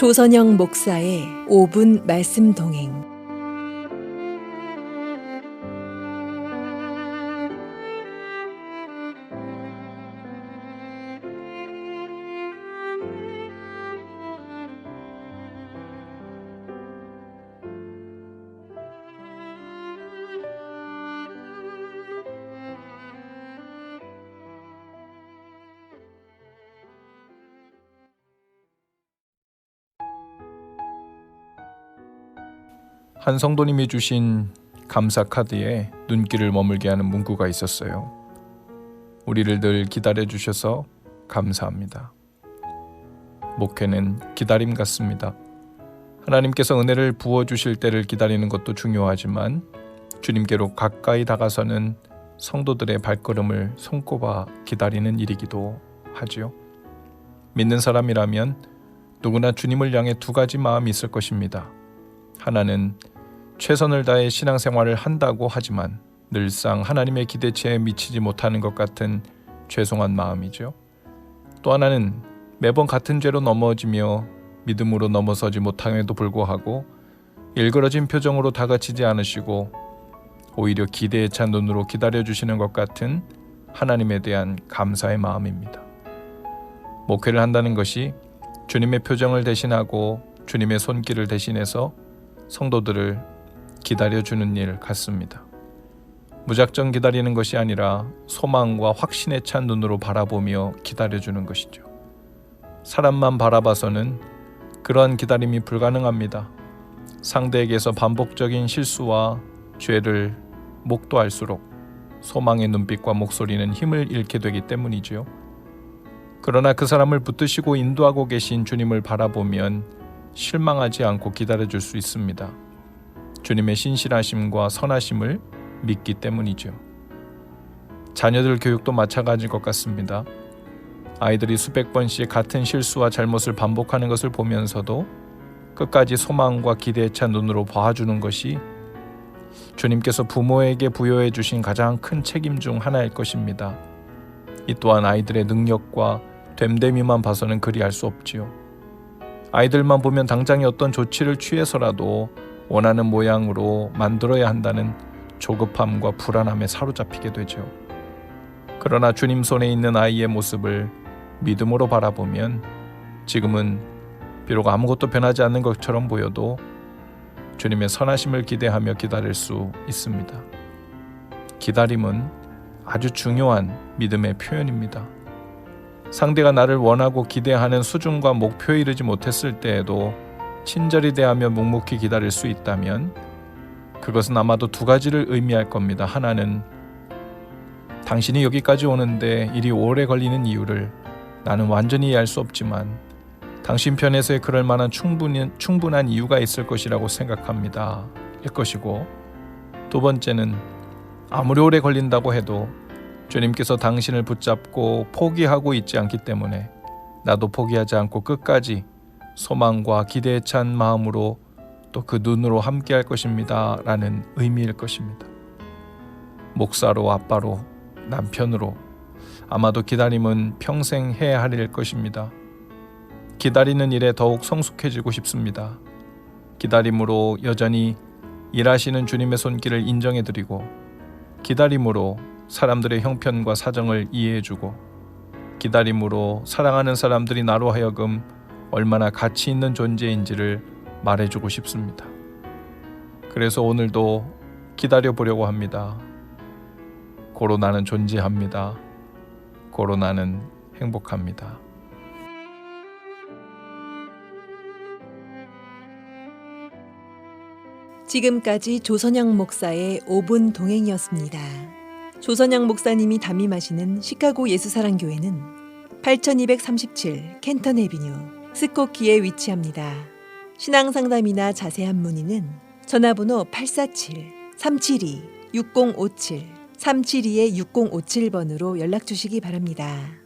조선영 목사의 5분 말씀 동행. 한 성도님이 주신 감사 카드에 눈길을 머물게 하는 문구가 있었어요. 우리를 늘 기다려 주셔서 감사합니다. 목회는 기다림 같습니다. 하나님께서 은혜를 부어주실 때를 기다리는 것도 중요하지만 주님께로 가까이 다가서는 성도들의 발걸음을 손꼽아 기다리는 일이기도 하지요. 믿는 사람이라면 누구나 주님을 향해 두 가지 마음이 있을 것입니다. 하나는 최선을 다해 신앙생활을 한다고 하지만 늘상 하나님의 기대치에 미치지 못하는 것 같은 죄송한 마음이죠. 또 하나는 매번 같은 죄로 넘어지며 믿음으로 넘어서지 못함에도 불구하고 일그러진 표정으로 다가치지 않으시고 오히려 기대에 찬 눈으로 기다려주시는 것 같은 하나님에 대한 감사의 마음입니다. 목회를 한다는 것이 주님의 표정을 대신하고 주님의 손길을 대신해서 성도들을 기다려주는 일 같습니다. 무작정 기다리는 것이 아니라 소망과 확신에 찬 눈으로 바라보며 기다려주는 것이죠. 사람만 바라봐서는 그러한 기다림이 불가능합니다. 상대에게서 반복적인 실수와 죄를 목도할수록 소망의 눈빛과 목소리는 힘을 잃게 되기 때문이지요. 그러나 그 사람을 붙드시고 인도하고 계신 주님을 바라보면 실망하지 않고 기다려줄 수 있습니다. 주님의 신실하심과 선하심을 믿기 때문이죠. 자녀들 교육도 마찬가지일 것 같습니다. 아이들이 수백 번씩 같은 실수와 잘못을 반복하는 것을 보면서도 끝까지 소망과 기대에 찬 눈으로 봐주는 것이 주님께서 부모에게 부여해 주신 가장 큰 책임 중 하나일 것입니다. 이 또한 아이들의 능력과 됨됨이만 봐서는 그리할 수 없지요. 아이들만 보면 당장의 어떤 조치를 취해서라도 원하는 모양으로 만들어야 한다는 조급함과 불안함에 사로잡히게 되죠. 그러나 주님 손에 있는 아이의 모습을 믿음으로 바라보면 지금은 비록 아무것도 변하지 않는 것처럼 보여도 주님의 선하심을 기대하며 기다릴 수 있습니다. 기다림은 아주 중요한 믿음의 표현입니다. 상대가 나를 원하고 기대하는 수준과 목표에 이르지 못했을 때에도 친절히 대하며 묵묵히 기다릴 수 있다면 그것은 아마도 두 가지를 의미할 겁니다. 하나는 당신이 여기까지 오는데 일이 오래 걸리는 이유를 나는 완전히 이해할 수 없지만 당신 편에서의 그럴 만한 충분한 이유가 있을 것이라고 생각합니다. 일 것이고, 두 번째는 아무리 오래 걸린다고 해도 주님께서 당신을 붙잡고 포기하고 있지 않기 때문에 나도 포기하지 않고 끝까지 소망과 기대에 찬 마음으로 또 그 눈으로 함께 할 것입니다 라는 의미일 것입니다. 목사로, 아빠로, 남편으로 아마도 기다림은 평생 해야 할 일 것입니다. 기다리는 일에 더욱 성숙해지고 싶습니다. 기다림으로 여전히 일하시는 주님의 손길을 인정해드리고, 기다림으로 사람들의 형편과 사정을 이해해주고, 기다림으로 사랑하는 사람들이 나로 하여금 얼마나 가치 있는 존재인지를 말해주고 싶습니다. 그래서 오늘도 기다려보려고 합니다. 고로 나는 존재합니다. 고로 나는 행복합니다. 지금까지 조선영 목사의 5분 동행이었습니다. 조선영 목사님이 담임하시는 시카고 예수사랑교회는 8237 켄턴 애비뉴 스코키에 위치합니다. 신앙상담이나 자세한 문의는 전화번호 847-372-6057 372-6057번으로 연락 주시기 바랍니다.